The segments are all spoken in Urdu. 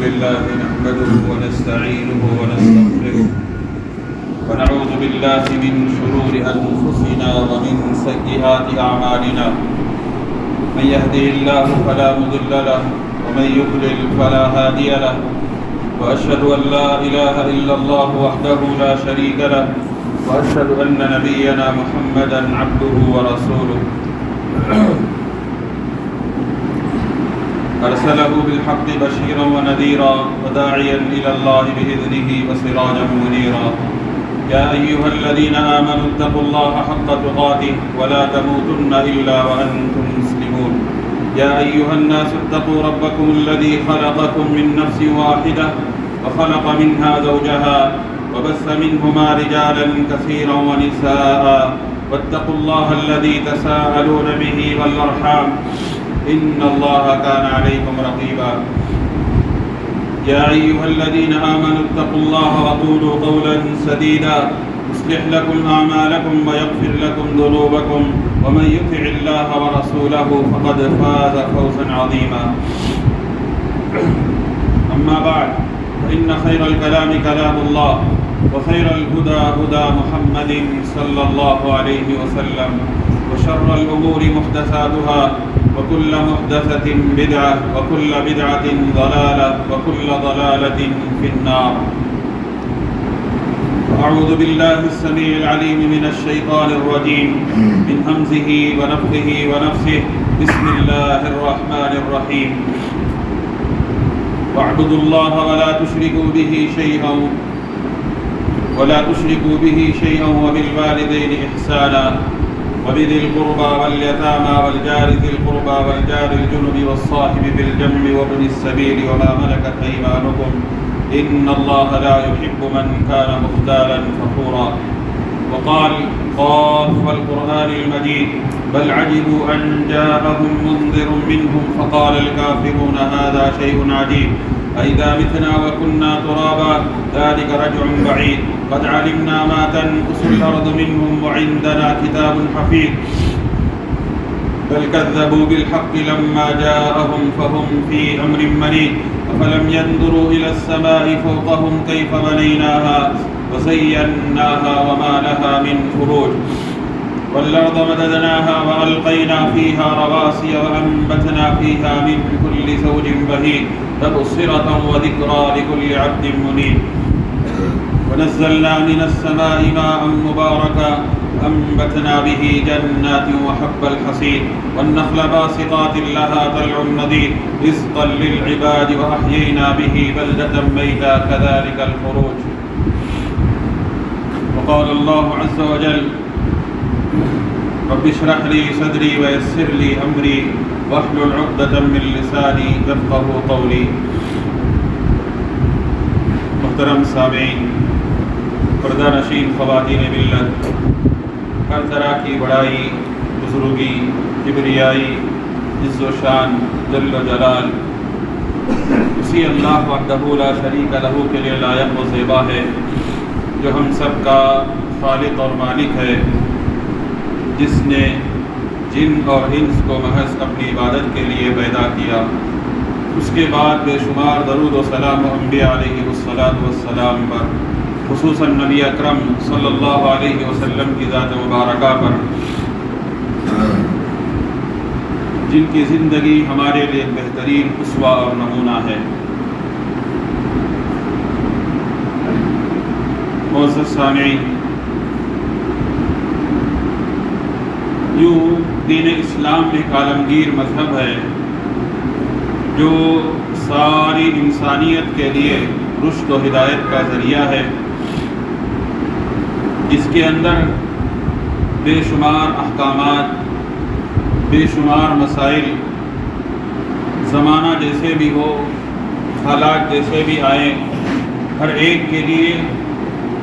لله نحمده ونستعينه ونستغفره ونعوذ بالله من شرور أنفسنا ومن سيئات أعمالنا من يهده الله فلا مضل له ومن يضلل فلا هادي له وأشهد أن لا إله إلا الله وحده لا شريك له وأشهد أن نبينا محمدا عبده ورسوله أرسله بالحق بشيرا ونذيرا وداعيا إلى الله بإذنه وسراجا منيرا يا أيها الذين آمنوا اتقوا الله حق تقاته ولا تموتن إلا وأنتم مسلمون يا أيها الناس اتقوا ربكم الذي خلقكم من نفس واحدة وخلق منها زوجها وبث منهما رجالا كثيرا ونساء واتقوا الله الذي تساءلون به والأرحام إن الله كان عليكم رقيبا يا أيها الذين آمنوا اتقوا الله وقولوا قولا سديدا يصلح لكم أعمالكم ويغفر لكم ذنوبكم ومن يطع الله ورسوله فقد فاز فوزا عظيما أما بعد فإن خير الكلام كلام الله وخير الهدى هدى محمد صلى الله عليه وسلم وشر الأمور محدثاتها وكل محدثة بدعة وكل بدعة ضلالة وكل ضلالة في النار أعوذ بالله السميع العليم من الشيطان الرجيم من همزه ونفخه ونفسه بسم الله الرحمن الرحيم واعبدوا الله ولا تشركوا به شيئا وبالوالدين إحسانا وبذي القربى واليتامى والجار ذي القربى والجار الجنب والصاحب بالجنب وابن السبيل وما ملكت أيمانكم إن الله لا يحب من كان مختالا فخورا وقال قاف والقرآن المجيد بل عجبوا أن جاءهم منذر منهم فقال الكافرون هذا شيء عجيب أئذا متنا وكنا ترابا ذلك رجع بعيد قد علمنا ما تنقص الأرض منهم وعندنا كتاب حفيظ بل كذبوا بالحق لما جاءهم فهم في أمر مريج أفلم ينظروا إلى السماء فوقهم كيف بنيناها وزيناها وما لها من فروج والأرض مددناها وألقينا فيها رواسي وأنبتنا فيها من كل زوج بهيج تبصرة وذكرى لكل عبد منيب ونزلنا من السماء ماء مباركا أنبتنا به جنات وحب الحصيد والنخل باسقات لها طلع نضيد رزقا للعباد وأحيينا به بلدة ميتا كذلك الخروج وقال الله عز وجل رب اشرح لي صدري ويسر لي أمري واحلل عقدة من لساني يفقهوا قولي محترم سامعین پردہ نشین خواتین ملت ہر طرح کی بڑائی بزرگی کبریائی عز و شان جل و جلال اسی اللہ وحدہ لا شریک لہ کے لیے لائق و زیبا ہے جو ہم سب کا خالق اور مالک ہے جس نے جن اور انس کو محض اپنی عبادت کے لیے پیدا کیا اس کے بعد بے شمار درود و سلام و انبیاء علیہ والسلام پر خصوصاً نبی اکرم صلی اللہ علیہ وسلم کی ذات مبارکہ پر جن کی زندگی ہمارے لیے بہترین اسوہ اور نمونہ ہے۔ معزز سامعین، یوں دین اسلام ایک عالمگیر مذہب ہے جو ساری انسانیت کے لیے رشد و ہدایت کا ذریعہ ہے، جس کے اندر بے شمار احکامات، بے شمار مسائل، زمانہ جیسے بھی ہو، حالات جیسے بھی آئیں، ہر ایک کے لیے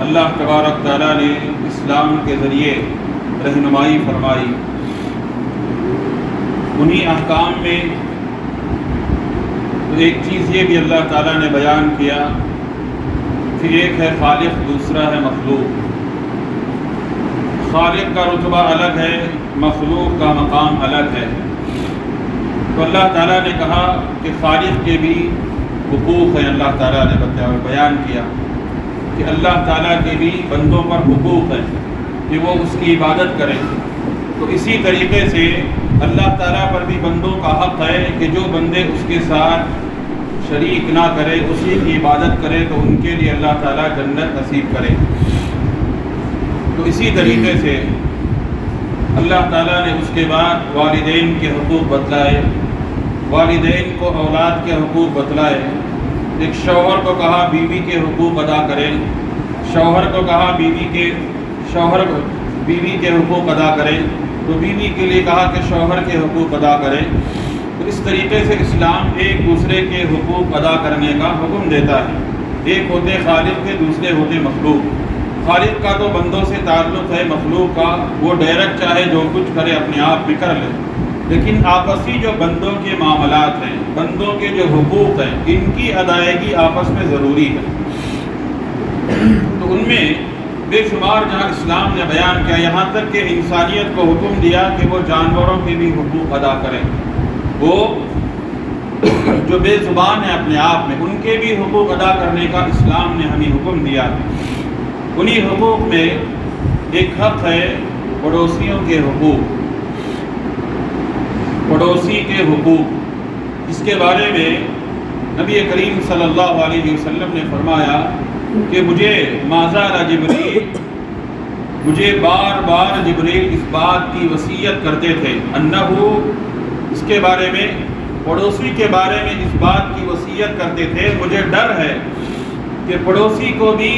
اللہ تبارک تعالیٰ نے اسلام کے ذریعے رہنمائی فرمائی۔ انہی احکام میں ایک چیز یہ بھی اللہ تعالیٰ نے بیان کیا کہ ایک ہے خالق، دوسرا ہے مخلوق۔ خالق کا رتبہ الگ ہے، مخلوق کا مقام الگ ہے۔ تو تو اللہ تعالیٰ نے کہا کہ خالق کے بھی حقوق ہیں. اللہ تعالیٰ نے بیان کیا کہ اللہ تعالیٰ کے بھی بندوں پر حقوق ہیں کہ وہ اس کی عبادت کریں. تو اسی طریقے سے اللہ تعالیٰ پر بھی بندوں کا حق ہے کہ جو بندے اس کے ساتھ شریک نہ کرے، اسی کی عبادت کرے، تو ان کے لیے اللہ تعالیٰ جنت نصیب کرے. تو اسی طریقے سے اللہ تعالیٰ نے اس کے بعد والدین کے حقوق بتلائے، والدین کو اولاد کے حقوق بتلائے. ایک شوہر کو کہا بیوی کے حقوق ادا کرے، شوہر کو کہا بیوی کے حقوق ادا کرے، تو بیوی کے لیے کہا کہ شوہر کے حقوق ادا کرے. تو اس طریقے سے اسلام ایک دوسرے کے حقوق ادا کرنے کا حکم دیتا ہے. ایک ہوتے خالق کے، دوسرے ہوتے مخلوق. خالق کا تو بندوں سے تعلق ہے، مخلوق کا وہ ڈائریکٹ چاہے جو کچھ کرے اپنے آپ بھی کر لے، لیکن آپسی جو بندوں کے معاملات ہیں، بندوں کے جو حقوق ہیں، ان کی ادائیگی آپس میں ضروری ہے. تو ان میں بے شمار جہاں اسلام نے بیان کیا، یہاں تک کہ انسانیت کو حکم دیا کہ وہ جانوروں کے بھی حقوق ادا کریں. وہ جو بے زبان ہیں اپنے آپ میں، ان کے بھی حقوق ادا کرنے کا اسلام نے ہمیں حکم دیا. انہی حقوق میں ایک حق ہے پڑوسیوں کے حقوق. پڑوسی کے حقوق، اس کے بارے میں نبی کریم صلی اللہ علیہ وسلم نے فرمایا کہ مجھے بار بار جبریل اس بات کی وصیت کرتے تھے، انہو، اس کے بارے میں، پڑوسی کے بارے میں اس بات کی وصیت کرتے تھے، مجھے ڈر ہے کہ پڑوسی کو بھی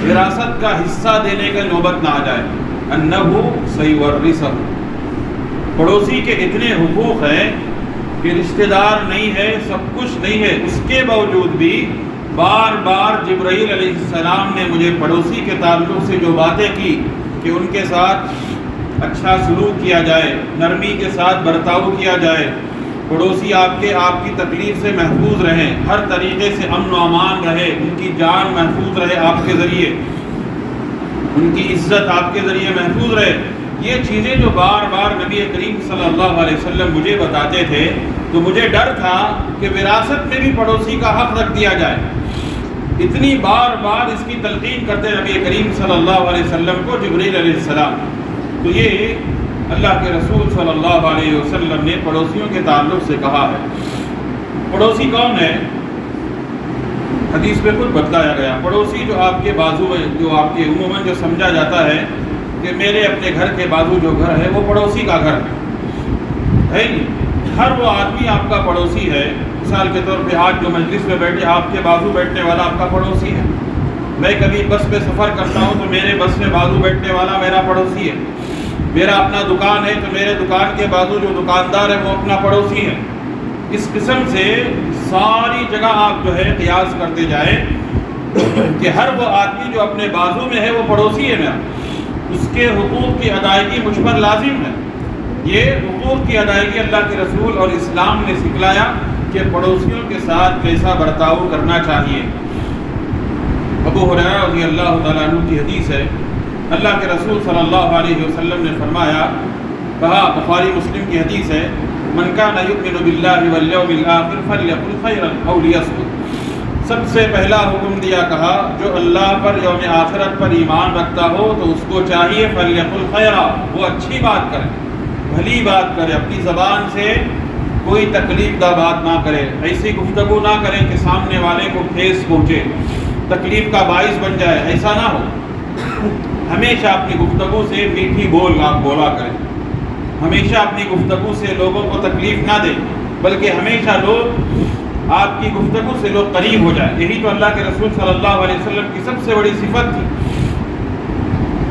وراثت کا حصہ دینے کا نوبت نہ آ جائے. انہو سیورثہ، پڑوسی کے اتنے حقوق ہیں کہ رشتہ دار نہیں ہے، سب کچھ نہیں ہے، اس کے باوجود بھی بار بار جبرائیل علیہ السلام نے مجھے پڑوسی کے تعلق سے جو باتیں کی کہ ان کے ساتھ اچھا سلوک کیا جائے، نرمی کے ساتھ برتاؤ کیا جائے، پڑوسی آپ کی تکلیف سے محفوظ رہیں، ہر طریقے سے امن و امان رہے، ان کی جان محفوظ رہے آپ کے ذریعے، ان کی عزت آپ کے ذریعے محفوظ رہے. یہ چیزیں جو بار بار نبی کریم صلی اللہ علیہ وسلم مجھے بتاتے تھے، تو مجھے ڈر تھا کہ وراثت میں بھی پڑوسی کا حق رکھ دیا جائے. اتنی بار بار اس کی تلقین کرتے نبی کریم صلی اللہ علیہ وسلم کو جبریل علیہ السلام. تو یہ اللہ کے رسول صلی اللہ علیہ وسلم نے پڑوسیوں کے تعلق سے کہا ہے. پڑوسی کون ہے؟ حدیث میں خود بتلایا گیا. پڑوسی جو آپ کے بازو ہے، جو آپ کے عموماً جو سمجھا جاتا ہے کہ میرے اپنے گھر کے بازو جو گھر ہے وہ پڑوسی کا گھر ہے نہیں. ہر وہ آدمی آپ کا پڑوسی ہے. مثال کے طور پہ آج جو مجلس میں بیٹھے، آپ کے بازو بیٹھنے والا آپ کا پڑوسی ہے. میں کبھی بس پہ سفر کرتا ہوں تو میرے بس میں بازو بیٹھنے والا میرا پڑوسی ہے. میرا اپنا دکان ہے تو میرے دکان کے بازو جو دکاندار ہے وہ اپنا پڑوسی ہے. اس قسم سے ساری جگہ آپ جو ہے قیاس کرتے جائیں کہ ہر وہ آدمی جو اپنے بازو میں ہے وہ پڑوسی ہے میرا. اس کے حقوق کی ادائیگی مجھ پر لازم ہے. یہ حقوق کی ادائیگی اللہ کے رسول اور اسلام نے سکھلایا کہ پڑوسیوں کے ساتھ کیسا برتاؤ کرنا چاہیے. ابو ہریرہ رضی اللہ تعالیٰ عنہ کی حدیث ہے، اللہ کے رسول صلی اللہ علیہ وسلم نے فرمایا، کہا، بخاری مسلم کی حدیث ہے، من کان یؤمن باللہ والیوم الآخر فلیقل خیرا او لیصمت. سب سے پہلا حکم دیا، کہا جو اللہ پر، یوم آخرت پر ایمان رکھتا ہو تو اس کو چاہیے فلیقل خیرا، وہ اچھی بات کرے، بھلی بات کرے، اپنی زبان سے کوئی تکلیف دہ بات نہ کرے، ایسی گفتگو نہ کرے کہ سامنے والے کو ٹھیس پہنچے، تکلیف کا باعث بن جائے، ایسا نہ ہو. ہمیشہ اپنی گفتگو سے میٹھی بول آپ بولا کریں. ہمیشہ اپنی گفتگو سے لوگوں کو تکلیف نہ دیں، بلکہ ہمیشہ لوگ آپ کی گفتگو سے لوگ قریب ہو جائیں. یہی تو اللہ کے رسول صلی اللہ علیہ وسلم کی سب سے بڑی صفت تھی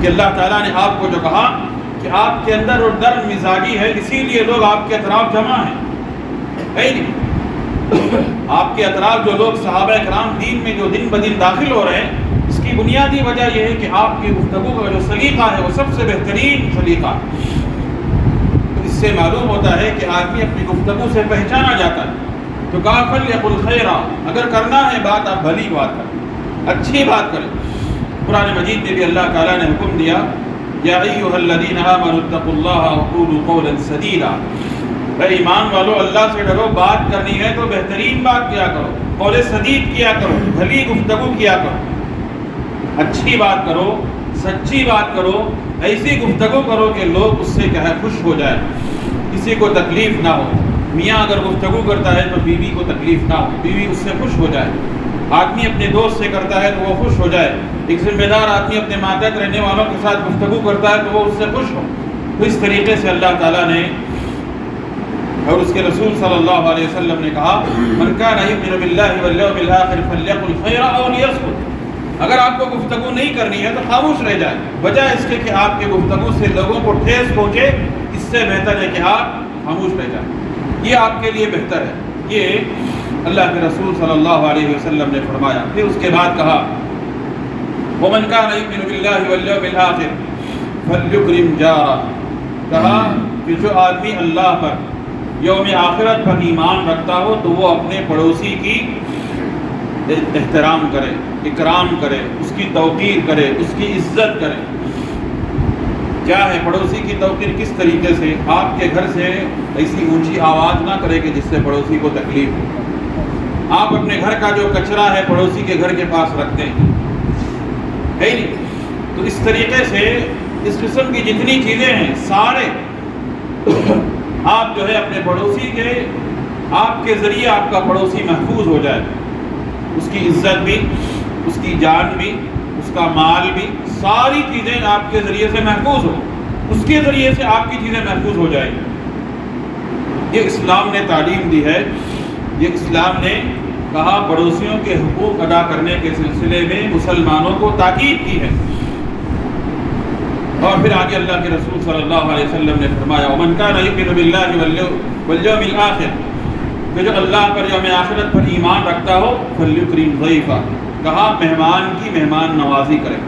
کہ اللہ تعالیٰ نے آپ کو جو کہا کہ آپ کے اندر اور نرم مزاجی ہے، اسی لیے لوگ آپ کے اطراف جمع ہیں. آپ کے اطراف جو لوگ صحابہ کرام دین میں جو دن بدن داخل ہو رہے ہیں، اس کی بنیادی وجہ یہ ہے کہ آپ کی گفتگو کا جو سلیقہ ہے وہ سب سے بہترین سلیقہ ہے. تو اس سے معلوم ہوتا ہے کہ آدمی اپنی گفتگو سے پہچانا جاتا ہے. تو کہا فلیقل خیرا، اگر کرنا ہے بات آپ بھلی بات کریں، اچھی بات کریں. قرآن مجید میں بھی اللہ تعالیٰ نے حکم دیا، یا ایھا الذین آمنوا اتقوا اللہ وقولوا قولا سدیدا. اے ایمان والو، اللہ سے ڈرو، بات کرنی ہے تو بہترین بات کیا کرو، قول سدید کیا کرو، بھلی گفتگو کیا کرو، اچھی بات کرو، سچی بات کرو، ایسی گفتگو کرو کہ لوگ اس سے کیا ہے خوش ہو جائے، کسی کو تکلیف نہ ہو۔ میاں اگر گفتگو کرتا ہے تو بیوی کو تکلیف نہ ہو، بیوی اس سے خوش ہو جائے۔ آدمی اپنے دوست سے کرتا ہے تو وہ خوش ہو جائے۔ ایک ذمہ دار آدمی اپنے ماتحت رہنے والوں کے ساتھ گفتگو کرتا ہے تو وہ اس سے خوش ہو۔ تو اس طریقے سے اللہ تعالیٰ نے اور اس کے رسول صلی اللہ علیہ وسلم نے کہا، من کان یؤمن باللہ والیوم الآخر فلیقل خیرا او لیصمت۔ اگر آپ کو گفتگو نہیں کرنی ہے تو خاموش رہ جائے، بجائے اس کے کہ آپ کے گفتگو سے لوگوں کو ٹھیس پہنچے، اس سے بہتر ہے کہ آپ خاموش رہ جائیں، یہ آپ کے لیے بہتر ہے۔ یہ اللہ کے رسول صلی اللہ علیہ وسلم نے فرمایا۔ پھر اس کے بعد کہا، ومن کان یؤمن باللہ والیوم الآخر فلیکرم جارہ۔ کہا کہ جو آدمی اللہ پر، یوم آخرت پر ایمان رکھتا ہو تو وہ اپنے پڑوسی کی احترام کرے، اکرام کرے، اس کی توقیر کرے، اس کی عزت کرے۔ کیا ہے پڑوسی کی توقیر؟ کس طریقے سے؟ آپ کے گھر سے ایسی اونچی آواز نہ کرے کہ جس سے پڑوسی کو تکلیف ہو۔ آپ اپنے گھر کا جو کچرا ہے پڑوسی کے گھر کے پاس رکھتے ہیں، ہے نہیں؟ تو اس طریقے سے اس قسم کی جتنی چیزیں ہیں سارے آپ جو ہے اپنے پڑوسی کے، آپ کے ذریعے آپ کا پڑوسی محفوظ ہو جائے، اس کی عزت بھی، اس کی جان بھی، اس کا مال بھی، ساری چیزیں آپ کے ذریعے سے محفوظ ہو، اس کے ذریعے سے آپ کی چیزیں محفوظ ہو جائیں۔ یہ اسلام نے تعلیم دی ہے، یہ اسلام نے کہا پڑوسیوں کے حقوق ادا کرنے کے سلسلے میں مسلمانوں کو تاکید کی ہے۔ اور پھر آگے اللہ کے رسول صلی اللہ علیہ وسلم نے فرمایا، ومن کان یؤمن باللہ والیوم الآخر، کہ جو اللہ پر، یوم آخرت پر ایمان رکھتا ہو، فلیکرم ضیفہ۔ کہا مہمان کی مہمان نوازی کرے،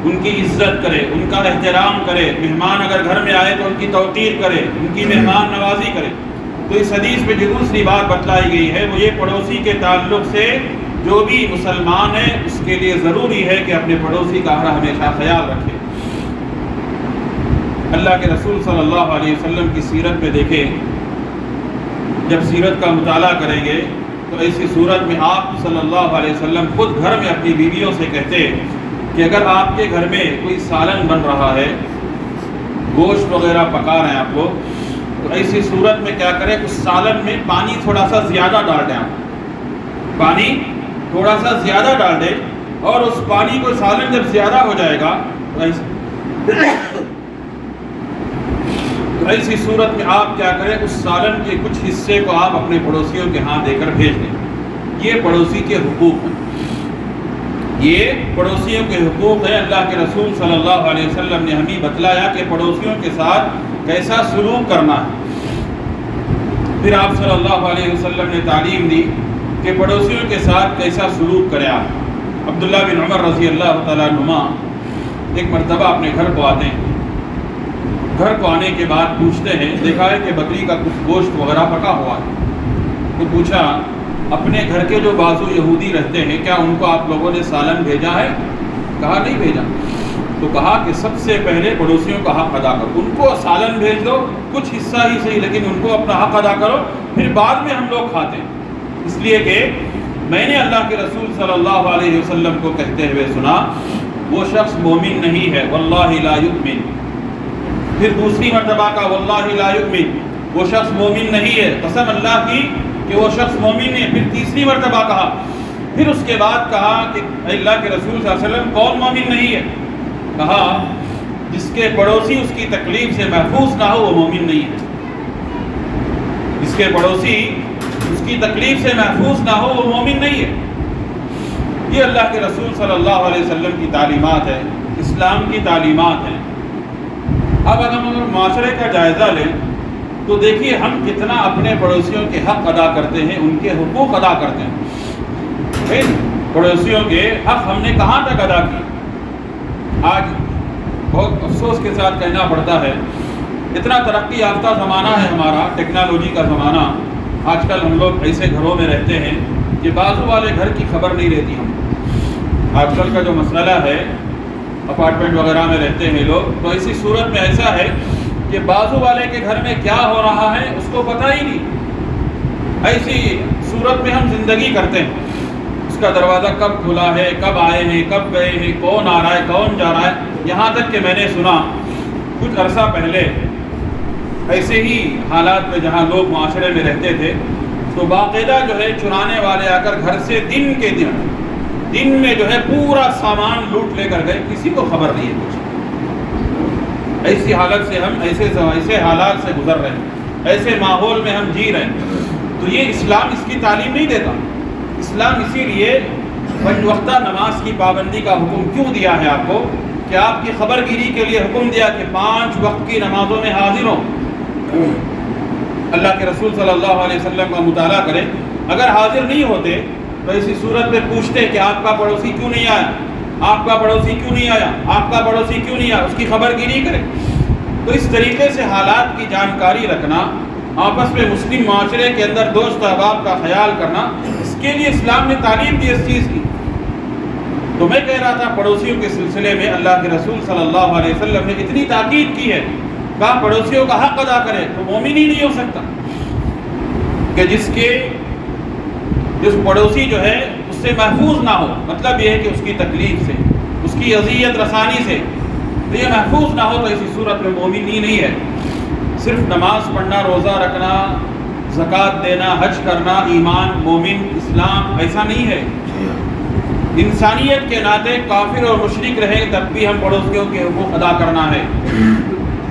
ان کی عزت کرے، ان کا احترام کرے، مہمان اگر گھر میں آئے تو ان کی توقیر کرے، ان کی مہمان نوازی کرے۔ تو اس حدیث میں جو دوسری بات بتلائی گئی ہے وہ یہ، پڑوسی کے تعلق سے جو بھی مسلمان ہے اس کے لیے ضروری ہے کہ اپنے پڑوسی کا ہر ہمیشہ خیال رکھے۔ اللہ کے رسول صلی اللہ علیہ وسلم کی سیرت میں دیکھیں، جب سیرت کا مطالعہ کریں گے تو ایسی صورت میں آپ صلی اللہ علیہ وسلم خود گھر میں اپنی بیویوں سے کہتے کہ اگر آپ کے گھر میں کوئی سالن بن رہا ہے، گوشت وغیرہ پکا رہے ہیں آپ لوگ، تو ایسی صورت میں کیا کریں، اس سالن میں پانی تھوڑا سا زیادہ ڈال دیں، آپ پانی تھوڑا سا زیادہ ڈال دیں، اور اس پانی کو، سالن جب زیادہ ہو جائے گا تو ایسی صورت میں آپ کیا کریں، اس سالن کے کچھ حصے کو آپ اپنے پڑوسیوں کے ہاں دے کر بھیج دیں۔ یہ پڑوسی کے حقوق ہیں، یہ پڑوسیوں کے حقوق ہیں۔ اللہ کے رسول صلی اللہ علیہ وسلم نے ہمیں بتلایا کہ پڑوسیوں کے ساتھ کیسا سلوک کرنا ہے۔ پھر آپ صلی اللہ علیہ وسلم نے تعلیم دی کہ پڑوسیوں کے ساتھ کیسا سلوک کریں آپ۔ عبداللہ بن عمر رضی اللہ تعالیٰ عنہما ایک مرتبہ اپنے گھر کو آتے ہیں، گھر کو آنے کے بعد پوچھتے ہیں، دیکھا ہے کہ بکری کا کچھ گوشت وغیرہ پکا ہوا ہے، تو پوچھا اپنے گھر کے جو بازو یہودی رہتے ہیں کیا ان کو آپ لوگوں نے سالن بھیجا ہے؟ کہا نہیں بھیجا۔ تو کہا کہ سب سے پہلے پڑوسیوں کا حق ادا کرو، ان کو سالن بھیج دو، کچھ حصہ ہی صحیح لیکن ان کو اپنا حق ادا کرو، پھر بعد میں ہم لوگ کھاتے ہیں۔ اس لیے کہ میں نے اللہ کے رسول صلی اللہ علیہ وسلم کو کہتے ہوئے سنا، وہ شخص مومن نہیں ہے، واللہ لا یؤمن۔ پھر دوسری مرتبہ کا واللہ لا یؤمن، وہ شخص مومن نہیں ہے، قسم اللہ کی کہ وہ شخص مومن ہے۔ پھر تیسری مرتبہ کہا، پھر اس کے بعد کہا کہ اللہ کے رسول صلی اللہ علیہ وسلم کون مومن نہیں ہے؟ کہا جس کے پڑوسی اس کی تکلیف سے محفوظ نہ ہو وہ مومن نہیں ہے، جس کے پڑوسی اس کی تکلیف سے محفوظ نہ ہو وہ مومن نہیں ہے۔ یہ اللہ کے رسول صلی اللہ علیہ وسلم کی تعلیمات ہے، اسلام کی تعلیمات ہیں۔ اب اگر ہم معاشرے کا جائزہ لیں تو دیکھیے ہم کتنا اپنے پڑوسیوں کے حق ادا کرتے ہیں، ان کے حقوق ادا کرتے ہیں۔ پڑوسیوں کے حق ہم نے کہاں تک ادا کی؟ آج بہت افسوس کے ساتھ کہنا پڑتا ہے، اتنا ترقی یافتہ زمانہ ہے ہمارا، ٹیکنالوجی کا زمانہ، آج کل ہم لوگ ایسے گھروں میں رہتے ہیں کہ بازو والے گھر کی خبر نہیں رہتی ہم۔ آج کل کا جو مسئلہ ہے، اپارٹمنٹ وغیرہ میں رہتے ہیں لوگ، تو ایسی صورت میں ایسا ہے کہ بازو والے کے گھر میں کیا ہو رہا ہے اس کو پتہ ہی نہیں۔ ایسی صورت میں ہم زندگی کرتے ہیں، اس کا دروازہ کب کھلا ہے، کب آئے ہیں، کب گئے ہیں، کون آ رہا ہے، کون جا رہا ہے۔ یہاں تک کہ میں نے سنا کچھ عرصہ پہلے ایسے ہی حالات میں جہاں لوگ معاشرے میں رہتے تھے تو باقاعدہ جو ہے چرانے والے آ کر گھر سے دن میں جو ہے پورا سامان لوٹ لے کر گئے، کسی کو خبر نہیں ہے کچھ۔ ایسی حالت سے ہم ایسے حالات سے گزر رہے ہیں، ایسے ماحول میں ہم جی رہے ہیں۔ تو یہ اسلام اس کی تعلیم نہیں دیتا۔ اسلام اسی لیے پنج وقتہ نماز کی پابندی کا حکم کیوں دیا ہے آپ کو، کہ آپ کی خبر گیری کے لیے حکم دیا کہ 5 وقت کی نمازوں میں حاضر ہوں۔ اللہ کے رسول صلی اللہ علیہ وسلم کا مطالعہ کریں، اگر حاضر نہیں ہوتے تو اسی صورت میں پوچھتے کہ آپ کا پڑوسی کیوں نہیں آیا، آپ کا پڑوسی کیوں نہیں آیا، آپ کا پڑوسی کیوں نہیں آیا، اس کی خبر گیری کریں۔ تو اس طریقے سے حالات کی جانکاری رکھنا، آپس میں مسلم معاشرے کے اندر دوست احباب کا خیال کرنا، اس کے لیے اسلام نے تعلیم دی اس چیز کی۔ تو میں کہہ رہا تھا پڑوسیوں کے سلسلے میں اللہ کے رسول صلی اللہ علیہ وسلم نے اتنی تاکید کی ہے، کہا پڑوسیوں کا حق ادا کرے۔ تو مومن ہی نہیں ہو سکتا کہ جس پڑوسی جو ہے اس سے محفوظ نہ ہو، مطلب یہ ہے کہ اس کی تکلیف سے، اس کی اذیت رسانی سے تو یہ محفوظ نہ ہو، تو اسی صورت میں مومن ہی نہیں ہے۔ صرف نماز پڑھنا، روزہ رکھنا، زکوٰۃ دینا، حج کرنا ایمان، مومن، اسلام ایسا نہیں ہے۔ انسانیت کے ناطے کافر اور مشرک رہے تب بھی ہم پڑوسیوں کے حقوق ادا کرنا ہے۔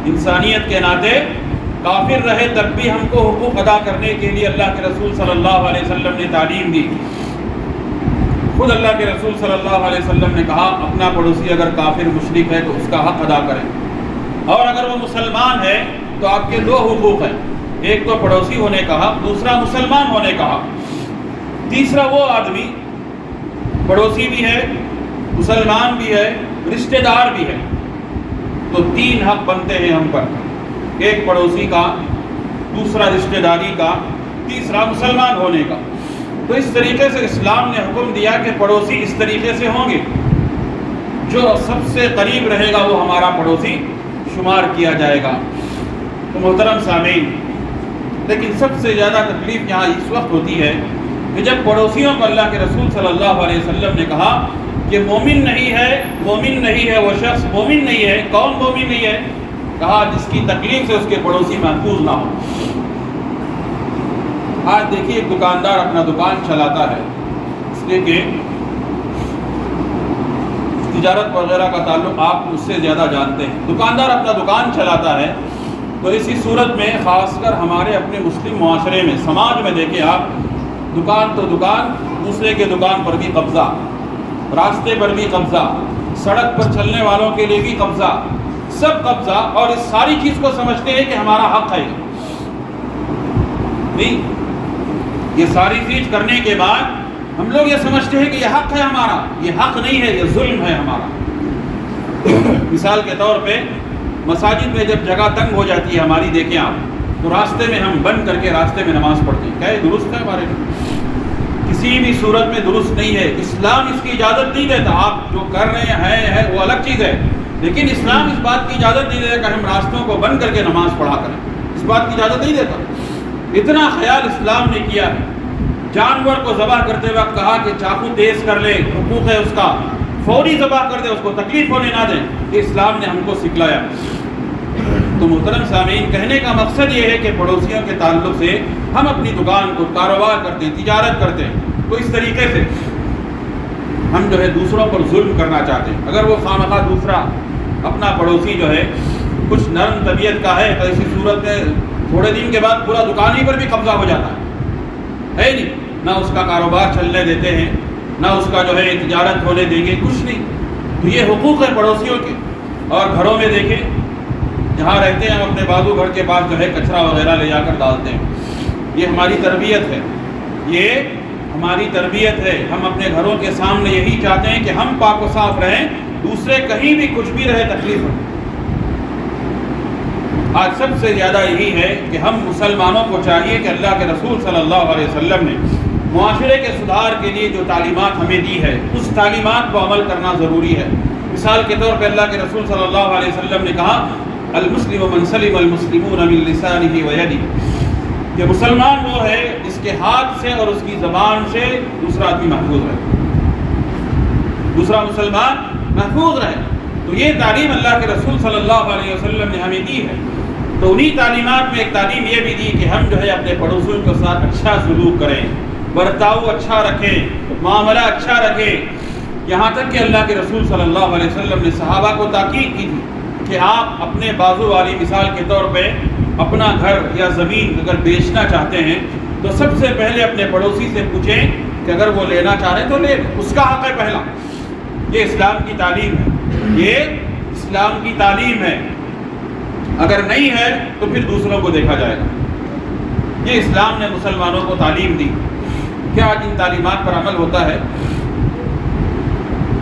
انسانیت کے ناطے کافر رہے تب بھی ہم کو حقوق ادا کرنے کے لیے اللہ کے رسول صلی اللہ علیہ وسلم نے تعلیم دی۔ خود اللہ کے رسول صلی اللہ علیہ وسلم نے کہا اپنا پڑوسی اگر کافر مشرک ہے تو اس کا حق ادا کریں، اور اگر وہ مسلمان ہے تو آپ کے 2 حقوق ہیں، ایک تو پڑوسی ہونے کا حق، دوسرا مسلمان ہونے کا حق۔ تیسرا وہ آدمی پڑوسی بھی ہے، مسلمان بھی ہے، رشتہ دار بھی ہے، تو 3 حق بنتے ہیں ہم پر، ایک پڑوسی کا، دوسرا رشتہ داری کا، تیسرا مسلمان ہونے کا۔ تو اس طریقے سے اسلام نے حکم دیا کہ پڑوسی اس طریقے سے ہوں گے، جو سب سے قریب رہے گا وہ ہمارا پڑوسی شمار کیا جائے گا۔ تو محترم سامعین، لیکن سب سے زیادہ تکلیف یہاں اس وقت ہوتی ہے کہ جب پڑوسیوں کو اللہ کے رسول صلی اللہ علیہ وسلم نے کہا کہ مومن نہیں ہے وہ شخص، مومن نہیں ہے۔ کون مومن نہیں ہے؟ کہا جس کی تکلیف سے اس کے پڑوسی محفوظ نہ ہو۔ آج دیکھیے ایک دکاندار اپنا دکان چلاتا ہے، اس لیے کہ تجارت وغیرہ کا تعلق آپ مجھ سے زیادہ جانتے ہیں۔ دکاندار اپنا دکان چلاتا ہے، تو اسی صورت میں خاص کر ہمارے اپنے مسلم معاشرے میں، سماج میں دیکھیں آپ، دکان تو دکان، دوسرے کے دکان پر بھی قبضہ، راستے پر بھی قبضہ، سڑک پر چلنے والوں کے لیے بھی قبضہ، سب قبضہ، اور اس ساری چیز کو سمجھتے ہیں کہ ہمارا حق ہے۔ نہیں، یہ ساری چیز کرنے کے بعد ہم لوگ یہ سمجھتے ہیں کہ یہ حق ہے ہمارا، یہ حق نہیں ہے، یہ ظلم ہے ہمارا۔ مثال کے طور پہ مساجد میں جب جگہ تنگ ہو جاتی ہے ہماری، دیکھیں آپ، تو راستے میں ہم بند کر کے راستے میں نماز پڑھتے ہیں، کیا یہ درست ہے ہمارے لیے؟ کسی بھی صورت میں درست نہیں ہے۔ اسلام اس کی اجازت نہیں دیتا، آپ جو کر رہے ہیں وہ الگ چیز ہے، لیکن اسلام اس بات کی اجازت نہیں دیتا کہ ہم راستوں کو بند کر کے نماز پڑھا کریں، اس بات کی اجازت نہیں دیتا۔ اتنا خیال اسلام نے کیا ہے۔ جانور کو ذبح کرتے وقت کہا کہ چاقو تیز کر لے، حقوق ہے اس کا، فوری ذبح کر دے، اس کو تکلیف ہونے نہ دیں، یہ اسلام نے ہم کو سکھلایا۔ تو محترم سامعین، کہنے کا مقصد یہ ہے کہ پڑوسیوں کے تعلق سے ہم اپنی دکان کو کاروبار کرتے ہیں، تجارت کرتے ہیں، تو اس طریقے سے ہم جو ہے دوسروں پر ظلم کرنا چاہتے ہیں۔ اگر وہ خواہ دوسرا اپنا پڑوسی جو ہے کچھ نرم طبیعت کا ہے تو اسی صورت میں تھوڑے دن کے بعد پورا دکان ہی پر بھی قبضہ ہو جاتا ہے نہیں، نہ اس کا کاروبار چلنے دیتے ہیں، نہ اس کا جو ہے تجارت ہونے دیں گے، کچھ نہیں۔ تو یہ حقوق ہے پڑوسیوں کے۔ اور گھروں میں دیکھیں، جہاں رہتے ہیں ہم اپنے بازو گھر کے پاس جو ہے کچرا وغیرہ لے جا کر ڈالتے ہیں، یہ ہماری تربیت ہے، یہ ہماری تربیت ہے۔ ہم اپنے گھروں کے سامنے یہی چاہتے ہیں کہ ہم پاک و صاف رہیں، دوسرے کہیں بھی کچھ بھی رہے تکلیف ہو۔ آج سب سے زیادہ یہی ہے کہ ہم مسلمانوں کو چاہیے کہ اللہ کے رسول صلی اللہ علیہ وسلم نے معاشرے کے سدھار کے لیے جو تعلیمات ہمیں دی ہے، اس تعلیمات کو عمل کرنا ضروری ہے۔ مثال کے طور پہ اللہ کے رسول صلی اللہ علیہ وسلم نے کہا المسلم من سلم المسلمون من لسانه ويده، کہ مسلمان وہ ہے جس کے ہاتھ سے اور اس کی زبان سے دوسرا آدمی محفوظ رہے، دوسرا مسلمان محفوظ رہے۔ تو یہ تعلیم اللہ کے رسول صلی اللہ علیہ وسلم نے ہمیں دی ہے۔ تو انہی تعلیمات میں ایک تعلیم یہ بھی دی کہ ہم جو ہے اپنے پڑوسیوں کے ساتھ اچھا سلوک کریں، برتاؤ اچھا رکھیں، معاملہ اچھا رکھیں۔ یہاں تک کہ اللہ کے رسول صلی اللہ علیہ وسلم نے صحابہ کو تاکید کی تھی کہ آپ اپنے بازو والی مثال کے طور پہ اپنا گھر یا زمین اگر بیچنا چاہتے ہیں تو سب سے پہلے اپنے پڑوسی سے پوچھیں کہ اگر وہ لینا چاہ رہے تو لے لیں، اس کا حق ہے پہلا۔ یہ اسلام کی تعلیم ہے، یہ اسلام کی تعلیم ہے۔ اگر نہیں ہے تو پھر دوسروں کو دیکھا جائے گا۔ یہ اسلام نے مسلمانوں کو تعلیم دی۔ کیا آج ان تعلیمات پر عمل ہوتا ہے؟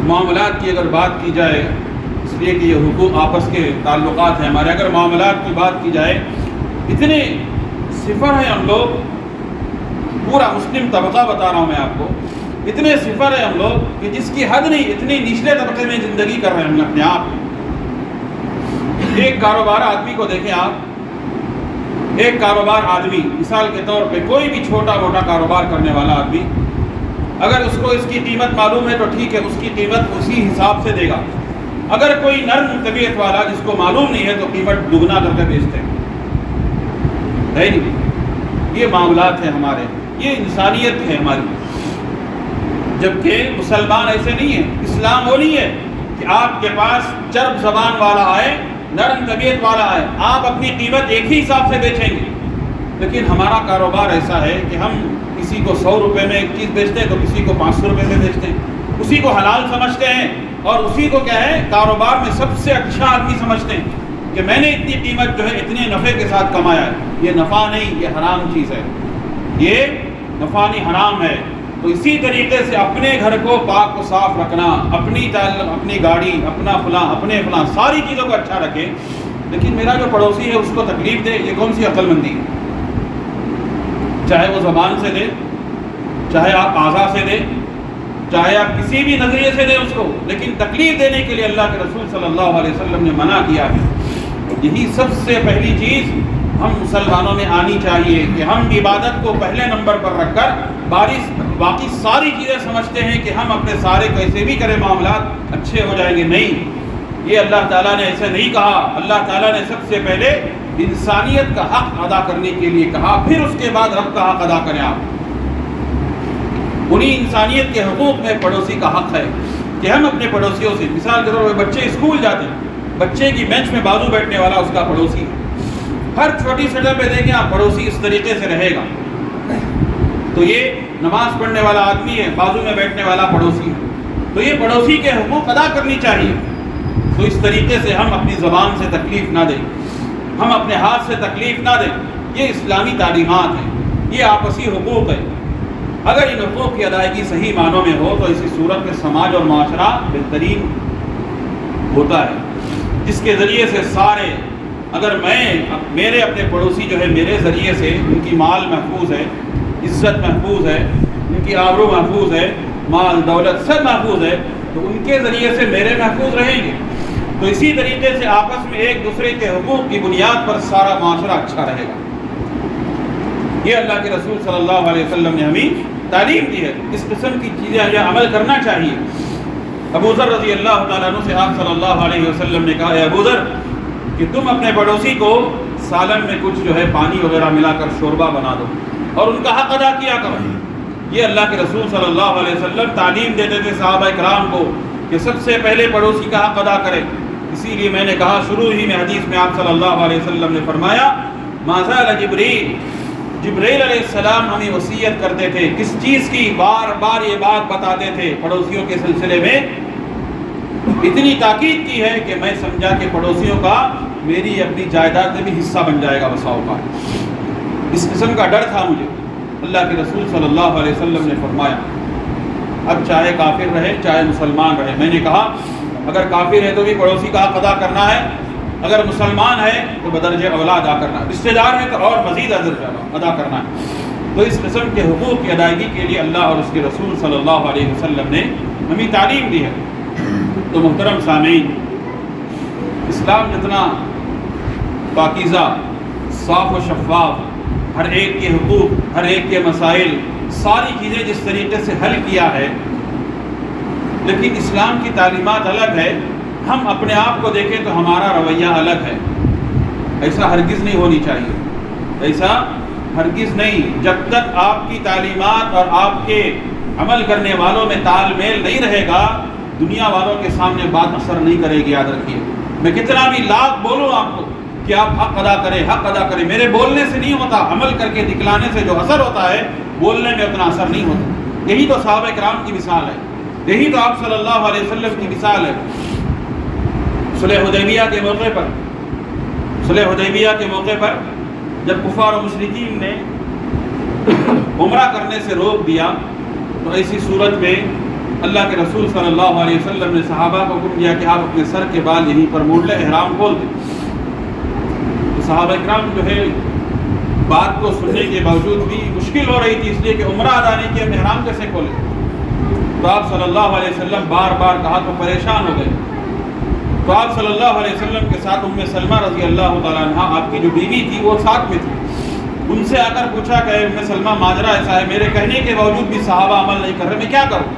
معاملات کی اگر بات کی جائے، اس لیے کہ یہ حقوق آپس کے تعلقات ہیں ہمارے، اگر معاملات کی بات کی جائے، اتنے صفر ہیں ہم لوگ، پورا مسلم طبقہ بتا رہا ہوں میں آپ کو، اتنے صفر ہیں ہم لوگ کہ جس کی حد نہیں، اتنے نچلے طبقے میں زندگی کر رہے ہیں ہم اپنے آپ۔ ایک کاروبار آدمی کو دیکھیں آپ، ایک کاروبار آدمی مثال کے طور پہ کوئی بھی چھوٹا موٹا کاروبار کرنے والا آدمی، اگر اس کو اس کی قیمت معلوم ہے تو ٹھیک ہے، اس کی قیمت اسی حساب سے دے گا۔ اگر کوئی نرم طبیعت والا جس کو معلوم نہیں ہے تو قیمت دگنا کر کے بیچتے ہیں، ہے نہیں؟ یہ معاملات ہیں ہمارے، یہ انسانیت ہے ہماری۔ جبکہ مسلمان ایسے نہیں ہیں۔ اسلام وہ نہیں ہے کہ آپ کے پاس چرب زبان والا آئے، نرم طبیعت والا آئے، آپ اپنی قیمت ایک ہی حساب سے بیچیں گے۔ لیکن ہمارا کاروبار ایسا ہے کہ ہم کسی کو 100 روپے میں ایک چیز بیچتے ہیں تو کسی کو 500 روپے میں بیچتے ہیں، اسی کو حلال سمجھتے ہیں اور اسی کو کیا ہے کاروبار میں سب سے اچھا آدمی سمجھتے ہیں کہ میں نے اتنی قیمت جو ہے اتنے نفع کے ساتھ کمایا ہے۔ یہ نفع نہیں، یہ حرام چیز ہے، یہ نفع نہیں، حرام ہے۔ تو اسی طریقے سے اپنے گھر کو پاک و صاف رکھنا، اپنی گاڑی، اپنا فلاں ساری چیزوں کو اچھا رکھے، لیکن میرا جو پڑوسی ہے اس کو تکلیف دے، یہ کون سی عقل مندی ہے؟ چاہے وہ زبان سے دے، چاہے آپ اعضاء سے دیں، چاہے آپ کسی بھی نظریے سے دیں اس کو، لیکن تکلیف دینے کے لیے اللہ کے رسول صلی اللہ علیہ وسلم نے منع کیا ہے۔ یہی سب سے پہلی چیز ہم مسلمانوں میں آنی چاہیے کہ ہم عبادت کو پہلے نمبر پر رکھ کر باقی ساری چیزیں سمجھتے ہیں کہ ہم اپنے سارے کیسے بھی کریں معاملات اچھے ہو جائیں گے۔ نہیں، یہ اللہ تعالیٰ نے ایسے نہیں کہا۔ اللہ تعالیٰ نے سب سے پہلے انسانیت کا حق ادا کرنے کے لیے کہا، پھر اس کے بعد رب کا حق ادا کریں آپ۔ انہی انسانیت کے حقوق میں پڑوسی کا حق ہے کہ ہم اپنے پڑوسیوں سے، مثال کے طور پہ بچے اسکول جاتے ہیں، بچے کی بینچ میں بازو بیٹھنے والا اس کا پڑوسی ہے۔ ہر چھوٹی سطح پہ دیکھیں آپ، پڑوسی اس طریقے سے رہے گا۔ تو یہ نماز پڑھنے والا آدمی ہے، بازو میں بیٹھنے والا پڑوسی ہے، تو یہ پڑوسی کے حقوق ادا کرنی چاہیے۔ تو اس طریقے سے ہم اپنی زبان سے تکلیف نہ دیں، ہم اپنے ہاتھ سے تکلیف نہ دیں۔ یہ اسلامی تعلیمات ہیں، یہ آپسی حقوق ہے۔ اگر ان حقوق کی ادائیگی صحیح معنوں میں ہو تو اسی صورت میں سماج اور معاشرہ بہترین ہوتا ہے، جس کے ذریعے سے سارے، اگر میرے اپنے پڑوسی جو ہے میرے ذریعے سے ان کی مال محفوظ ہے، عزت محفوظ ہے، ان کی آبرو محفوظ ہے، مال دولت سب محفوظ ہے، تو ان کے ذریعے سے میرے محفوظ رہیں گے۔ تو اسی طریقے سے آپس میں ایک دوسرے کے حقوق کی بنیاد پر سارا معاشرہ اچھا رہے گا۔ یہ اللہ کے رسول صلی اللہ علیہ وسلم نے ہمیں تعلیم دی ہے۔ اس قسم کی چیزیں ہمیں عمل کرنا چاہیے۔ ابو ذر رضی اللہ تعالیٰ عنہ سے آپ صلی اللہ علیہ وسلم نے کہا، اے ابو ذر، کہ تم اپنے پڑوسی کو سالن میں کچھ جو ہے پانی وغیرہ ملا کر شوربہ بنا دو اور ان کا حق ادا کیا کرو۔ یہ اللہ کے رسول صلی اللہ علیہ وسلم تعلیم دیتے تھے صحابہ کرام کو کہ سب سے پہلے پڑوسی کا حق ادا کرے۔ اسی لیے میں نے کہا شروع ہی میں حدیث میں آپ صلی اللہ علیہ وسلم نے فرمایا، ما زال جبریل علیہ السلام ہمیں وصیت کرتے تھے، کس چیز کی؟ بار بار یہ بات بتاتے تھے پڑوسیوں کے سلسلے میں، اتنی تاکید کی ہے کہ میں سمجھا کہ پڑوسیوں کا میری اپنی جائیداد میں بھی حصہ بن جائے گا بسا اوقات۔ اس قسم کا ڈر تھا مجھے۔ اللہ کے رسول صلی اللہ علیہ وسلم نے فرمایا، اب چاہے کافر رہے چاہے مسلمان رہے، میں نے کہا اگر کافر ہے تو بھی پڑوسی کا حق ادا کرنا ہے، اگر مسلمان ہے تو بدرجہ اولا ادا کرنا ہے، رشتہ دار ہے تو اور مزید ادا کرنا ہے۔ تو اس قسم کے حقوق کی ادائیگی کے لیے اللہ اور اس کے رسول صلی اللہ علیہ وسلم نے ہمیں تعلیم دی ہے۔ تو محترم سامعین، اسلام جتنا پاکیزہ، صاف و شفاف، ہر ایک کے حقوق، ہر ایک کے مسائل، ساری چیزیں جس طریقے سے حل کیا ہے، لیکن اسلام کی تعلیمات الگ ہے. ہم اپنے آپ کو دیکھیں تو ہمارا رویہ الگ ہے. ایسا ہرگز نہیں ہونی چاہیے، ایسا ہرگز نہیں. جب تک آپ کی تعلیمات اور آپ کے عمل کرنے والوں میں تال میل نہیں رہے گا، دنیا والوں کے سامنے بات اثر نہیں کرے گی. یاد رکھیے، میں کتنا بھی لاکھ بولوں آپ کو کہ آپ حق ادا کریں، حق ادا کریں، میرے بولنے سے نہیں ہوتا. عمل کر کے دکھلانے سے جو اثر ہوتا ہے، بولنے میں اتنا اثر نہیں ہوتا. یہی تو صحابہ کرام کی مثال ہے، یہی تو آپ صلی اللہ علیہ وسلم کی مثال ہے. صلح حدیبیہ کے موقع پر، صلح حدیبیہ کے موقع پر جب کفار و مشرکین نے عمرہ کرنے سے روک دیا، تو ایسی صورت میں اللہ کے رسول صلی اللہ علیہ وسلم نے صحابہ کو حکم دیا کہ آپ اپنے سر کے بال یہیں پر موڑ لیں، احرام کھول دیں. تو صحابہ کرام جو ہے بات کو سننے کے باوجود بھی مشکل ہو رہی تھی، اس لیے کہ عمرہ ادا نہیں کیا، احرام کیسے کھولیں. تو آپ صلی اللہ علیہ وسلم بار بار کہا تو پریشان ہو گئے. تو آپ صلی اللہ علیہ وسلم کے ساتھ ام سلمہ رضی اللہ تعالیٰ عنہ، آپ کی جو بیوی تھی، وہ ساتھ میں تھی. ان سے آ کر پوچھا کہ ام سلمہ ماجرا ایسا ہے، میرے کہنے کے باوجود بھی صحابہ عمل نہیں کر رہے، میں کیا کروں؟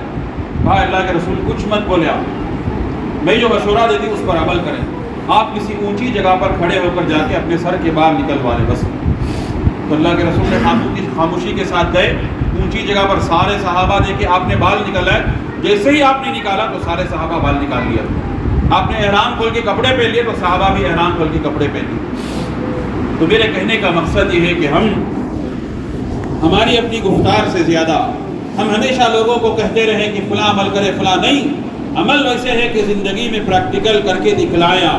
کہا اللہ کے رسول کچھ مت بولے، آپ میں جو مشورہ دیتی اس پر عمل کریں. آپ کسی اونچی جگہ پر کھڑے ہو کر جا کے اپنے سر کے بال نکلوا لیں بس. تو اللہ کے رسول نے خاموشی کے ساتھ گئے اونچی جگہ پر، سارے صحابہ دیکھے آپ نے بال نکالا ہے. جیسے ہی آپ نے نکالا تو سارے صحابہ بال نکال لیا. آپ نے احرام کھول کے کپڑے پہن لیے تو صحابہ بھی احرام کھول کے کپڑے پہن لیے. تو میرے کہنے کا مقصد یہ ہے کہ ہماری اپنی گفتار سے زیادہ ہم ہمیشہ لوگوں کو کہتے رہیں کہ فلاں عمل کرے، فلاں نہیں. عمل ویسے ہے کہ زندگی میں پریکٹیکل کر کے دکھلایا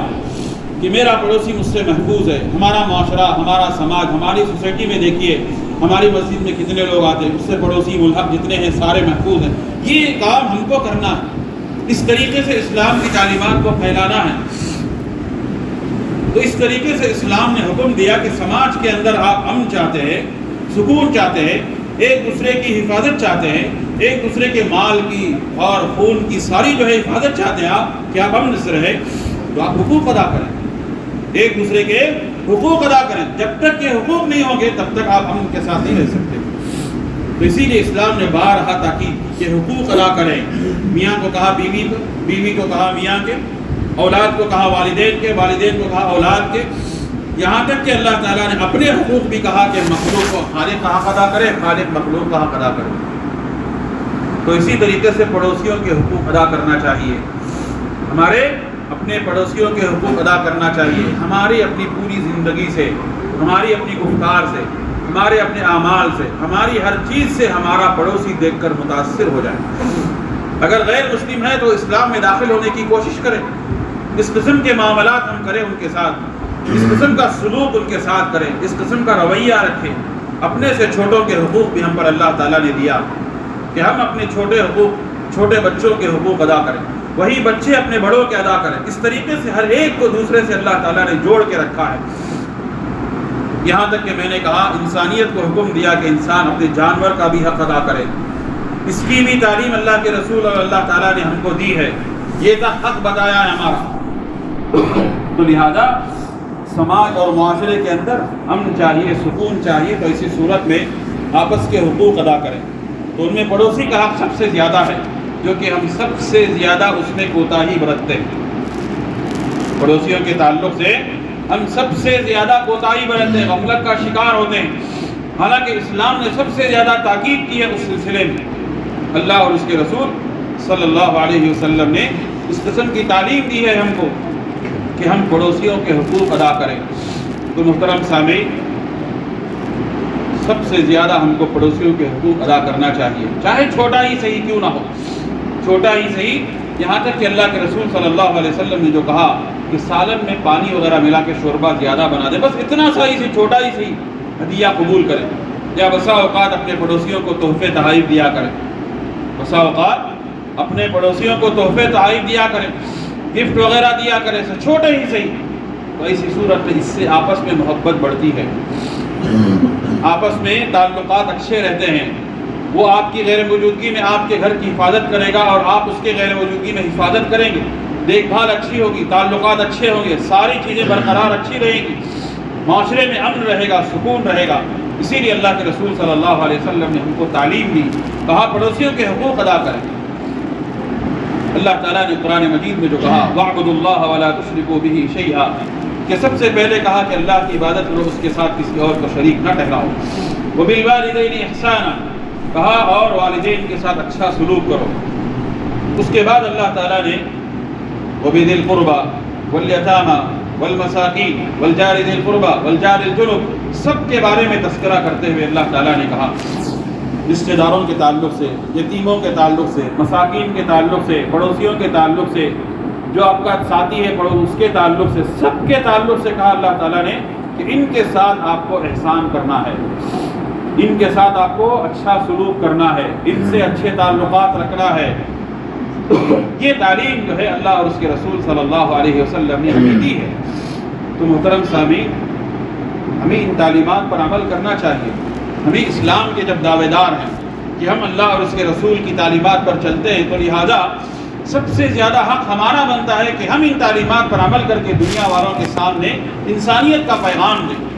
کہ میرا پڑوسی مجھ سے محفوظ ہے. ہمارا معاشرہ، ہمارا سماج، ہماری سوسائٹی میں دیکھیے ہماری مسجد میں کتنے لوگ آتے ہیں، اس سے پڑوسی ملحق جتنے ہیں سارے محفوظ ہیں. یہ کام ہم کو کرنا ہے، اس طریقے سے اسلام کی تعلیمات کو پھیلانا ہے. تو اس طریقے سے اسلام نے حکم دیا کہ سماج کے اندر آپ امن چاہتے ہیں، سکون چاہتے ہیں، ایک دوسرے کی حفاظت چاہتے ہیں، ایک دوسرے کے مال کی اور خون کی ساری جو ہے حفاظت چاہتے ہیں آپ کہ آپ امن سے رہیں، تو آپ حقوق ادا کریں، ایک دوسرے کے حقوق ادا کریں. جب تک یہ حقوق نہیں ہوں گے تب تک آپ امن کے ساتھ نہیں رہ سکتے. تو اسی لیے اسلام نے بارہا تاکید کہ حقوق ادا کریں. میاں کو کہا بیوی کو، بیوی کو کہا میاں کے، اولاد کو کہا والدین کے، والدین کو کہا اولاد کے. یہاں تک کہ اللہ تعالیٰ نے اپنے حقوق بھی کہا کہ مخلوق کو خالق کا حق ادا کرے، خالق مخلوق کا حق ادا کرے. تو اسی طریقے سے پڑوسیوں کے حقوق ادا کرنا چاہیے. ہمارے اپنے پڑوسیوں کے حقوق ادا کرنا چاہیے. ہماری اپنی پوری زندگی سے، ہماری اپنی گفتار سے، ہمارے اپنے اعمال سے، ہماری ہر چیز سے ہمارا پڑوسی دیکھ کر متاثر ہو جائے. اگر غیر مسلم ہے تو اسلام میں داخل ہونے کی کوشش کریں، اس قسم کے معاملات ہم کریں ان کے ساتھ، اس قسم کا سلوک ان کے ساتھ کریں، اس قسم کا رویہ رکھیں. اپنے سے چھوٹوں کے حقوق بھی ہم پر اللہ تعالیٰ نے دیا کہ ہم اپنے چھوٹے حقوق، چھوٹے بچوں کے حقوق ادا کریں، وہی بچے اپنے بڑوں کے ادا کریں. اس طریقے سے ہر ایک کو دوسرے سے اللہ تعالیٰ نے جوڑ کے رکھا ہے. یہاں تک کہ میں نے کہا انسانیت کو حکم دیا کہ انسان اپنے جانور کا بھی حق ادا کرے. اس کی بھی تعلیم اللہ کے رسول اور اللہ تعالیٰ نے ہم کو دی ہے. یہ تھا حق بتایا ہے ہمارا. تو لہذا سماج اور معاشرے کے اندر امن چاہیے، سکون چاہیے. تو اسی صورت میں آپس کے حقوق ادا کریں. تو ان میں پڑوسی کا حق سب سے زیادہ ہے، جو کہ ہم سب سے زیادہ اس میں کوتاہی برتتے ہیں. پڑوسیوں کے تعلق سے ہم سب سے زیادہ کوتاہی برتتے ہیں، غفلت کا شکار ہوتے ہیں. حالانکہ اسلام نے سب سے زیادہ تاکید کی ہے اس سلسلے میں. اللہ اور اس کے رسول صلی اللہ علیہ وسلم نے اس قسم کی تعلیم دی ہے ہم کو کہ ہم پڑوسیوں کے حقوق ادا کریں. تو محترم سامعین، سب سے زیادہ ہم کو پڑوسیوں کے حقوق ادا کرنا چاہیے، چاہے چھوٹا ہی صحیح کیوں نہ ہو، چھوٹا ہی صحیح. یہاں تک کہ اللہ کے رسول صلی اللہ علیہ وسلم نے جو کہا کہ سالن میں پانی وغیرہ ملا کے شوربہ زیادہ بنا دے، بس اتنا سا ہی صحیح، چھوٹا ہی صحیح ہدیہ قبول کریں. یا بسا اوقات اپنے پڑوسیوں کو تحفے تحائف دیا کریں، بسا اوقات اپنے پڑوسیوں کو تحفے تحائف دیا کریں، گفٹ وغیرہ دیا کریں، چھوٹے ہی صحیح. تو ایسی صورت میں اس سے آپس میں محبت بڑھتی ہے، آپس میں تعلقات اچھے رہتے ہیں. وہ آپ کی غیر موجودگی میں آپ کے گھر کی حفاظت کرے گا اور آپ اس کے غیر موجودگی میں حفاظت کریں گے. دیکھ بھال اچھی ہوگی، تعلقات اچھے ہوں گے، ساری چیزیں برقرار اچھی رہیں گی. معاشرے میں امن رہے گا، سکون رہے گا۔ اسی لیے اللہ کے رسول صلی اللہ علیہ وسلم نے ہم کو تعلیم دی، کہا پڑوسیوں کے حقوق ادا کریں۔ اللہ تعالیٰ نے قرآن مجید میں جو کہا وَاعْبُدُوا اللَّهَ وَلَا تُشْرِكُوا بِهِ شَيْئًا، کہ سب سے پہلے کہا کہ اللہ کی عبادت کرو، اس کے ساتھ کسی اور کو شریک نہ ٹھہراؤ۔ وَبِالْوَالِدَيْنِ إِحْسَانًا، کہا اور والدین کے ساتھ اچھا سلوک کرو۔ اس کے بعد اللہ تعالیٰ نے وَبِذِي الْقُرْبَى وَالْيَتَامَى وَالْمَسَاكِينِ وَالْجَارِ ذِي الْقُرْبَى وَالْجَارِ الْجُنُبِ، سب کے بارے میں تذکرہ کرتے ہوئے اللہ تعالیٰ نے کہا رشتہ داروں کے تعلق سے، یتیموں کے تعلق سے، مساکین کے تعلق سے، پڑوسیوں کے تعلق سے، جو آپ کا ساتھی ہے اس کے تعلق سے، سب کے تعلق سے کہا اللہ تعالیٰ نے کہ ان کے ساتھ آپ کو احسان کرنا ہے، ان کے ساتھ آپ کو اچھا سلوک کرنا ہے، ان سے اچھے تعلقات رکھنا ہے۔ یہ تعلیم جو ہے اللہ اور اس کے رسول صلی اللہ علیہ وسلم نے ہمیں دی ہے۔ تو محترم سامعین، ہمیں ان تعلیمات پر عمل کرنا چاہیے۔ ہمیں اسلام کے جب دعوے دار ہیں کہ ہم اللہ اور اس کے رسول کی تعلیمات پر چلتے ہیں، تو لہٰذا سب سے زیادہ حق ہمارا بنتا ہے کہ ہم ان تعلیمات پر عمل کر کے دنیا والوں کے سامنے انسانیت کا پیغام دیں۔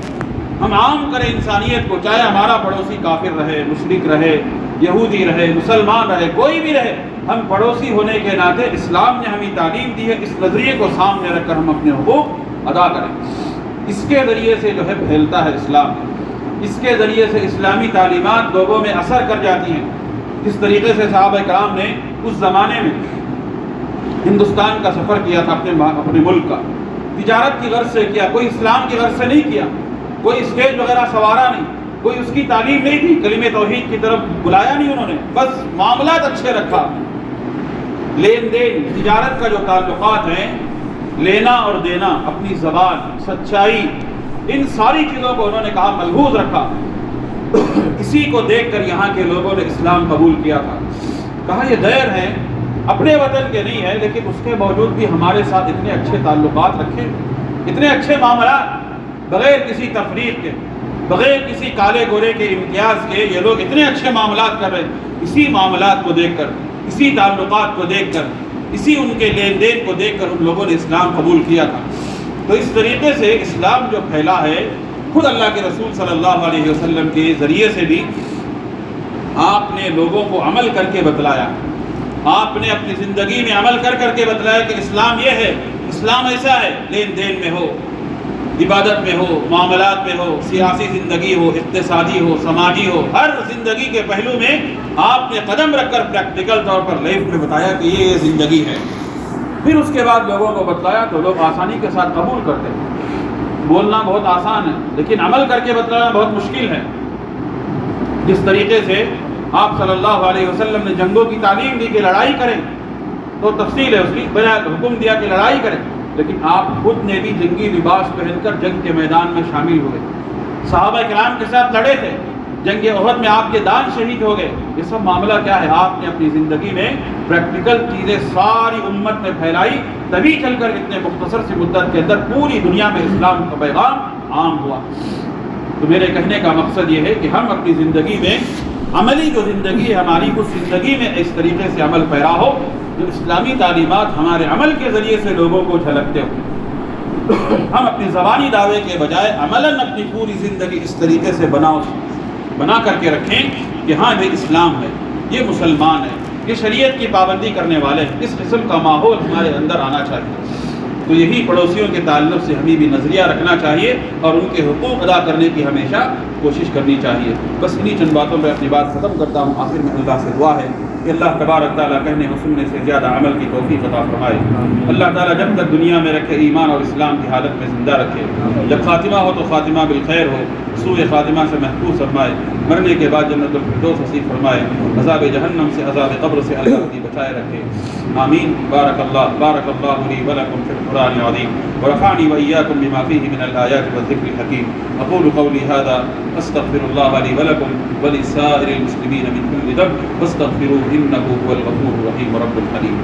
ہم عام کریں انسانیت کو، چاہے ہمارا پڑوسی کافر رہے، مشرک رہے، یہودی رہے، مسلمان رہے، کوئی بھی رہے، ہم پڑوسی ہونے کے ناطے اسلام نے ہمیں تعلیم دی ہے، اس نظریے کو سامنے رکھ کر ہم اپنے حقوق ادا کریں۔ اس کے ذریعے سے جو ہے پھیلتا ہے اسلام، اس کے ذریعے سے اسلامی تعلیمات لوگوں میں اثر کر جاتی ہیں۔ جس طریقے سے صحابہ کرام نے اس زمانے میں ہندوستان کا سفر کیا تھا، اپنے ملک کا، تجارت کی غرض سے کیا، کوئی اسلام کی غرض سے نہیں کیا، کوئی اسٹیج وغیرہ سوارا نہیں، کوئی اس کی تعلیم نہیں تھی، کلمہ توحید کی طرف بلایا نہیں انہوں نے، بس معاملات اچھے رکھا۔ لین دین، تجارت کا جو تعلقات ہیں، لینا اور دینا، اپنی زبان، سچائی، ان ساری چیزوں کو انہوں نے کہا ملحوظ رکھا۔ اسی کو دیکھ کر یہاں کے لوگوں نے اسلام قبول کیا تھا۔ کہا یہ غیر ہیں، اپنے وطن کے نہیں ہیں، لیکن اس کے باوجود بھی ہمارے ساتھ اتنے اچھے تعلقات رکھے، اتنے اچھے معاملات، بغیر کسی تفریق کے، بغیر کسی کالے گورے کے امتیاز کے، یہ لوگ اتنے اچھے معاملات کر رہے ہیں۔ اسی معاملات کو دیکھ کر، اسی تعلقات کو دیکھ کر، اسی ان کے لین دین کو دیکھ کر ان لوگوں نے اسلام قبول کیا تھا۔ تو اس طریقے سے اسلام جو پھیلا ہے، خود اللہ کے رسول صلی اللہ علیہ وسلم کے ذریعے سے بھی آپ نے لوگوں کو عمل کر کے بتلایا، آپ نے اپنی زندگی میں عمل کر کر کے بتلایا کہ اسلام یہ ہے، اسلام ایسا ہے، لین دین میں ہو، عبادت میں ہو، معاملات میں ہو، سیاسی زندگی ہو، اقتصادی ہو، سماجی ہو، ہر زندگی کے پہلو میں آپ نے قدم رکھ کر پریکٹیکل طور پر لائف میں بتایا کہ یہ زندگی ہے۔ پھر اس کے بعد لوگوں کو بتلایا تو لوگ آسانی کے ساتھ قبول کرتے ہیں۔ بولنا بہت آسان ہے، لیکن عمل کر کے بتلانا بہت مشکل ہے۔ جس طریقے سے آپ صلی اللہ علیہ وسلم نے جنگوں کی تعلیم دی کہ لڑائی کریں، تو تفصیل ہے اس کی، بنا حکم دیا کہ لڑائی کریں، لیکن آپ خود نے بھی جنگی لباس پہن کر جنگ کے میدان میں شامل ہوئے، صحابہ کرام کے ساتھ لڑے تھے، جنگ احد میں آپ کے دان شہید ہو گئے۔ یہ سب معاملہ کیا ہے؟ آپ نے اپنی زندگی میں پریکٹیکل چیزیں ساری امت میں پھیلائی، تبھی چل کر اتنے مختصر سی مدت کے اندر پوری دنیا میں اسلام کا پیغام عام ہوا۔ تو میرے کہنے کا مقصد یہ ہے کہ ہم اپنی زندگی میں عملی جو زندگی ہے ہماری، اس زندگی میں اس طریقے سے عمل پیرا ہو جو اسلامی تعلیمات ہمارے عمل کے ذریعے سے لوگوں کو جھلکتے ہو۔ ہم اپنی زبانی دعوے کے بجائے عملاً اپنی پوری زندگی اس طریقے سے بنا کر کے رکھیں کہ ہاں یہ اسلام ہے، یہ مسلمان ہے، یہ شریعت کی پابندی کرنے والے ہیں۔ اس قسم کا ماحول ہمارے اندر آنا چاہیے۔ تو یہی پڑوسیوں کے تعلق سے ہمیں بھی نظریہ رکھنا چاہیے اور ان کے حقوق ادا کرنے کی ہمیشہ کوشش کرنی چاہیے۔ بس انہی چند باتوں میں اپنی بات ختم کرتا ہوں۔ آخر میں اللہ سے دعا ہے کہ اللہ تبارک تعالیٰ کہنے و سننے سے زیادہ عمل کی توفیق عطا فرمائے۔ اللہ تعالیٰ جب تک دنیا میں رکھے ایمان اور اسلام کی حالت میں زندہ رکھے، جب خاتمہ ہو تو خاتمہ بالخیر ہو، سوء خاتمہ سے محفوظ فرمائے، مرنے کے بعد جنت الفردوس نصیب فرمائے، عذاب جہنم سے، عذاب قبر سے اللہ کی بچائے رکھے۔ آمین۔ بارک اللہ لی ولکم فی القرآن العظیم ورفعنی وإیاکم بما فیہ من الآیات والذکر الحکیم۔ اقول قولی ھذا استغفر اللہ لی ولکم ولسائر المسلمین من کل ذنب فاستغفروہ انہ هو الغفور الرحیم رب الحلیم۔